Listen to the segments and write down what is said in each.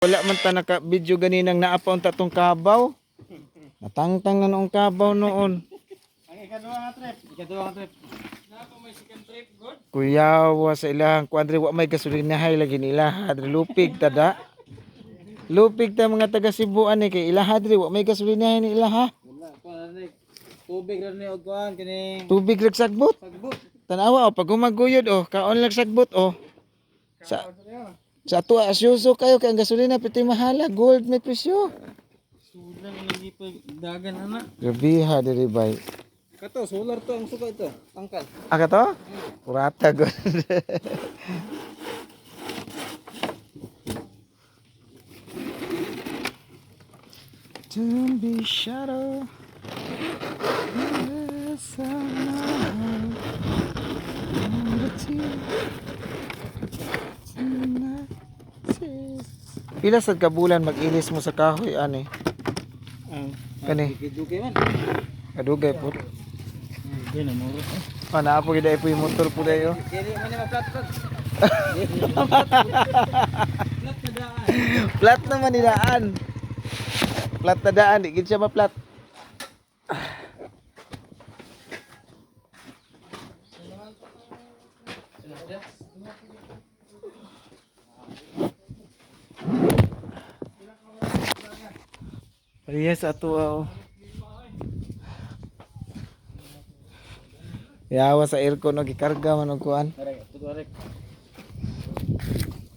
Wala man ta naka-video ganinang naapaw tatong kabaw. Natangtang na noong kabaw noon. Ang ikaduha nga trip. Ikaduha nga trip. Napa may second trip, good? Kuyawa sa ilahang kuadre wa may gasolinahay lagi nila. Adre lupig tada. Lupig ta mga taga Cebuan kay ilaha adre wa may gasolinahay ni ilaha. Wala pa rin. Tubig rin ni Ogwan kining Tubig lag sagbot. sagbot. Tanawa pag humaguyod kaon lag sagbot Sa ato asyuso kayo kay ang gasolina pitoy mahala, gold may presyo. Sulang lagi pa dagan ana. Grabe ha diri bay. Kato solar to ang suka ito. Tangkal. Aga to? Purata god. Don't be shadow. Pila sad ka bulan mag-ilis mo sa kahoy ani? Kani? Dugay man. Kadugay po. Di na mo. Naa po gid ay po yung motor po dayo. Dili man ni maplat. Plat naman nilaan. Plat na daan, di gid siya maplat. Yes, ato yawa sa aircon no gikarga man og kuan.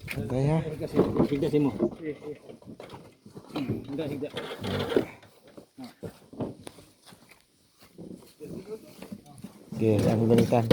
Kaya Higda mo. Higda. okay, ang balikan.